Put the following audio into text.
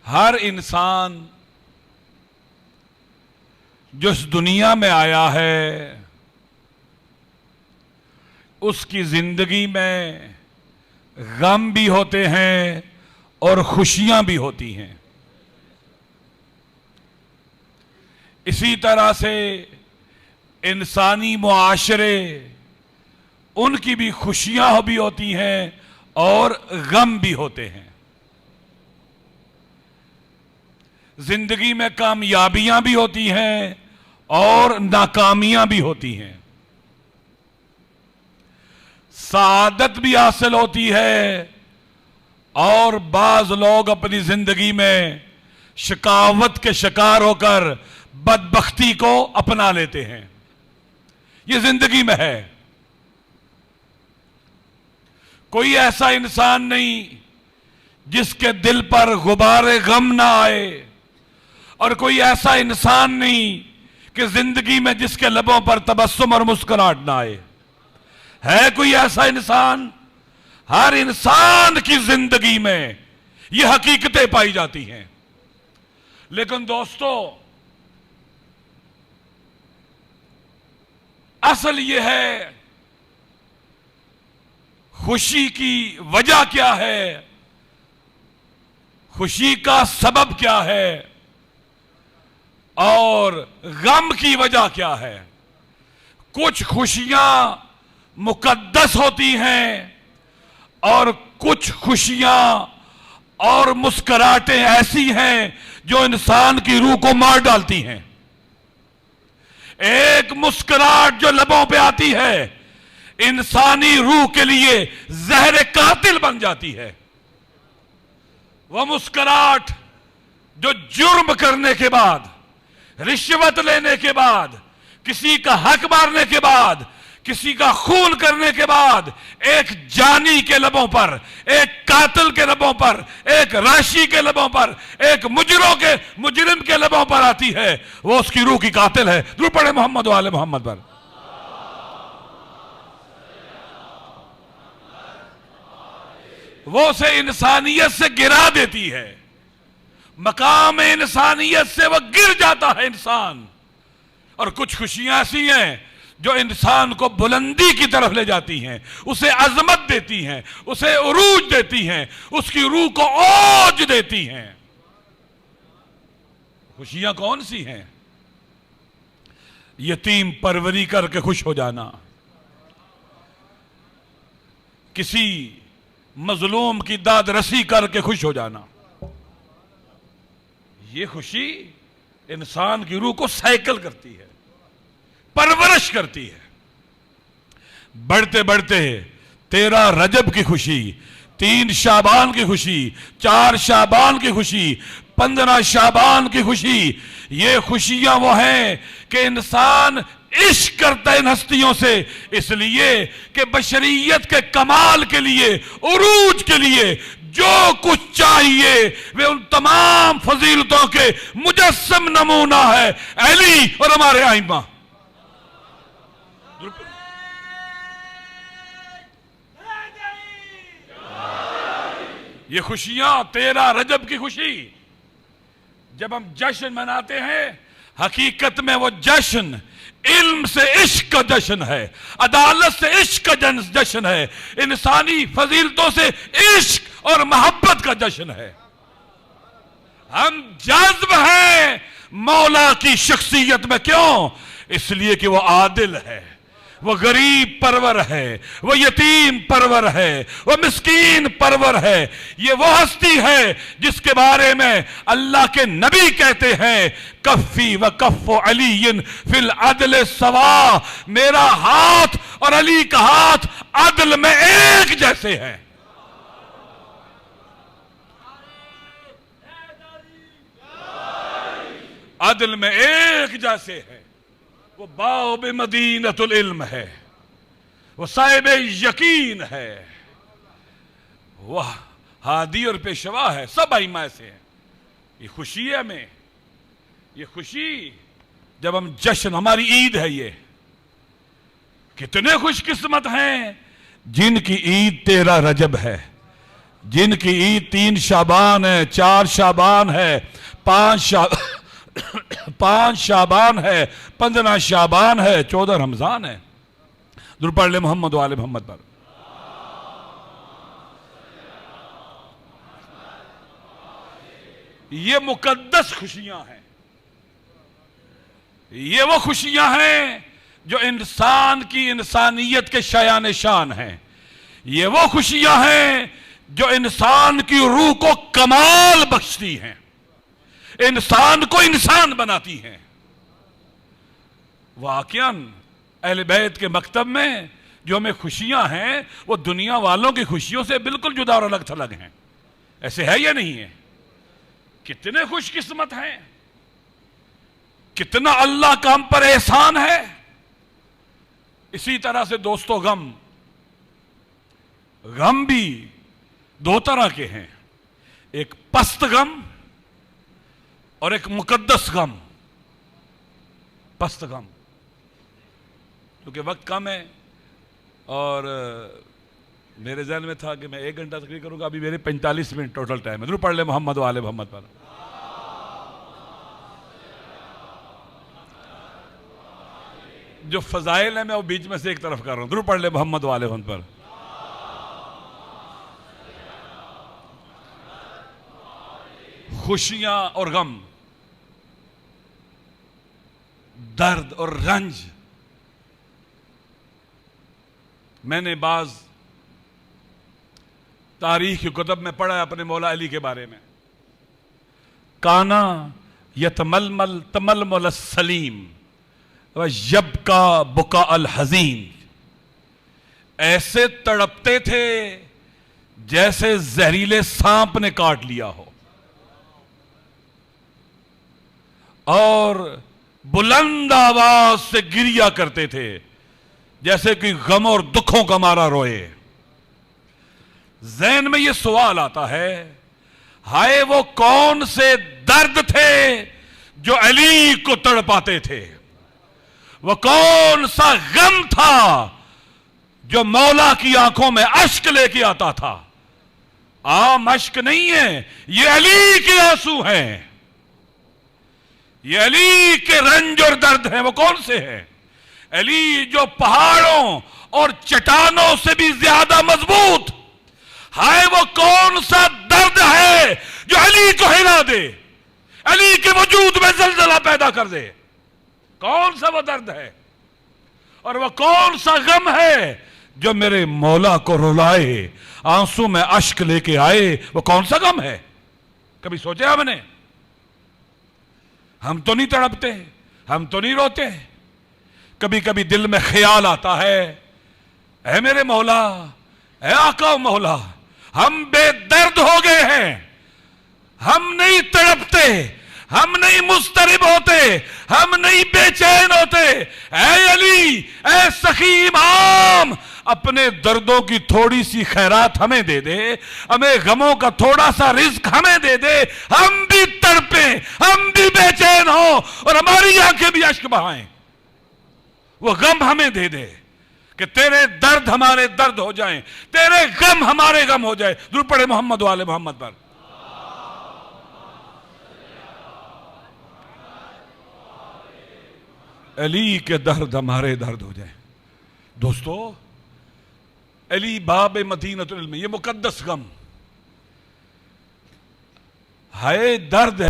हर इंसान जो इस दुनिया में आया है उसकी जिंदगी में गम भी होते हैं और खुशियां भी होती हैं। इसी तरह से इंसानी मुआशरे उनकी भी खुशियां भी होती हैं और गम भी होते हैं। जिंदगी में कामयाबियां भी होती हैं और नाकामियां भी होती हैं। सआदत भी हासिल होती है और बाज लोग अपनी जिंदगी में शिकावत के शिकार होकर बदबख्ती को अपना लेते हैं। यह जिंदगी में है। कोई ऐसा इंसान नहीं जिसके दिल पर गुबारे गम ना आए और कोई ऐसा इंसान नहीं कि जिंदगी में जिसके लबों पर तबस्सुम और मुस्कुराहट ना आए। है कोई ऐसा इंसान? हर इंसान की जिंदगी में ये हकीकतें पाई जाती हैं। लेकिन दोस्तों, असल ये है खुशी की वजह क्या है, खुशी का सबब क्या है और गम की वजह क्या है। कुछ खुशियां मुकद्दस होती हैं और कुछ खुशियां और मुस्कुराहटें ऐसी हैं जो इंसान की रूह को मार डालती हैं। एक मुस्कुराहट जो लबों पे आती है इंसानी रूह के लिए जहर कातिल बन जाती है। वह मुस्कुराहट जो जुर्म करने के बाद, रिश्वत लेने के बाद, किसी का हक मारने के बाद, किसी का खून करने के बाद एक जानी के लबों पर, एक कातिल के लबों पर, एक राशि के लबों पर, एक मुजरिम के लबों पर आती है, वो उसकी रूह की कातिल है। दुरूद पढ़े मोहम्मद वाले मोहम्मद पर। वो उसे इंसानियत से गिरा देती है। मकाम इंसानियत से वह गिर जाता है इंसान। और कुछ खुशियां ऐसी हैं जो इंसान को बुलंदी की तरफ ले जाती हैं, उसे अजमत देती हैं, उसे उरूज देती हैं, उसकी रूह को ओज देती हैं। खुशियां कौन सी हैं? यतीम परवरी करके खुश हो जाना, किसी मजलूम की दाद रसी करके खुश हो जाना। यह खुशी इंसान की रूह को साइकिल करती है, परवरिश करती है। बढ़ते बढ़ते 13 रजब की खुशी, 3 शाबान की खुशी, 4 शाबान की खुशी, 15 शाबान की खुशी। ये खुशियां वो हैं कि इंसान इश्क करता है इन हस्तियों से, इसलिए कि बशरियत के कमाल के लिए, उरूज के लिए जो कुछ चाहिए वे उन तमाम फजीलतों के मुजस्सम नमूना है अली और हमारे आइमा। ये खुशियां 13 रजब की खुशी जब हम जश्न मनाते हैं, हकीकत में वो जश्न इल्म से इश्क का जश्न है, अदालत से इश्क का जश्न है, इंसानी फजीलतों से इश्क और मोहब्बत का जश्न है। हम जज्ब हैं मौला की शख्सियत में। क्यों? इसलिए कि वो आदिल है, वो गरीब परवर है, वो यतीम परवर है, वो मिस्कीन परवर है। ये वो हस्ती है जिसके बारे में अल्लाह के नबी कहते हैं, कफ़ी व कफ़्फ़ु अलीयिन फिल अदल सवा, मेरा हाथ और अली का हाथ अदल में एक जैसे हैं। अदल में एक जैसे है। वो बाब मदीनतुल इल्म है, वो साहिब यकीन है, वह हादी और पेशवा है। सब आइमा से है। ये खुशी है में, ये खुशी जब हम जश्न, हमारी ईद है ये। कितने खुशकिस्मत हैं जिनकी ईद 13 रजब है, जिनकी ईद 3 शाबान है, 4 शाबान है, 5 शाबान है, 15 शाबान है, 14 रमजान है। दुरूद पढ़ ले मोहम्मद वाले मोहम्मद पर। ये मुकद्दस खुशियां हैं, ये वो खुशियां हैं जो इंसान की इंसानियत के शायान शान हैं। ये वो खुशियां हैं जो इंसान की रूह को कमाल बख्शती हैं, इंसान को इंसान बनाती हैं। वाकयान अहले बैत के मकतब में जो हमें खुशियां हैं वो दुनिया वालों की खुशियों से बिल्कुल जुदा और अलग थलग हैं। ऐसे है या नहीं है? कितने खुशकिस्मत हैं, कितना अल्लाह का हम पर एहसान है। इसी तरह से दोस्तों, गम भी 2 तरह के हैं, एक पस्त गम और एक मुकद्दस गम। पस्त गम, क्योंकि वक्त कम है और मेरे ज़हन में था कि मैं 1 घंटा तकरीर करूंगा, अभी मेरे 45 मिनट टोटल टाइम है। जरूर पढ़ ले मोहम्मद वाले मोहम्मद पर। जो फजाइल है मैं वो बीच में से एक तरफ कर रहा हूं। जरूर पढ़ ले मोहम्मद वाले मोहम्मद पर। खुशियां और गम, दर्द और रंज। मैंने बाज तारीख की कुतब में पढ़ा है अपने मौला अली के बारे में। काना यतमलमल तमलमल सलीम व यबका बुका अल हजीन। ऐसे तड़पते थे जैसे जहरीले सांप ने काट लिया हो, और बुलंद आवाज से गिरिया करते थे जैसे कि गम और दुखों का मारा रोए। ज़हन में यह सवाल आता है, हाय वो कौन से दर्द थे जो अली को तड़पाते थे? वो कौन सा गम था जो मौला की आंखों में अश्क लेके आता था? आम अश्क नहीं है, ये अली के आंसू हैं, ये अली के रंज और दर्द हैं। वो कौन से हैं? अली जो पहाड़ों और चट्टानों से भी ज्यादा मजबूत। हाय वो कौन सा दर्द है जो अली को हिला दे, अली के वजूद में जलजला पैदा कर दे। कौन सा वो दर्द है और वो कौन सा गम है जो मेरे मौला को रुलाए, आंसू में अश्क लेके आए? वो कौन सा गम है? कभी सोचा हमने? हम तो नहीं तड़पते, हम तो नहीं रोते। कभी कभी दिल में ख्याल आता है, ऐ मेरे मौला, ऐ आका मौला, हम बेदर्द हो गए हैं, हम नहीं तड़पते, हम नहीं मुस्तरिब होते, हम नहीं बेचैन होते। ऐ अली, ऐ सखी इमाम, अपने दर्दों की थोड़ी सी खैरात हमें दे दे, हमें गमों का थोड़ा सा रिज्क हमें दे दे, हम भी तड़पे, हम भी बेचैन हो और हमारी आंखें भी अश्क बहाएं। वो गम हमें दे दे कि तेरे दर्द हमारे दर्द हो जाएं, तेरे गम हमारे गम हो जाए। दुरूद पढ़े मोहम्मद वाले मोहम्मद पर। अली के दर्द हमारे दर्द हो जाए। दोस्तों, अली बाब मदीनतुल इल्म, ये मुकद्दस गम, हाय दर्द है।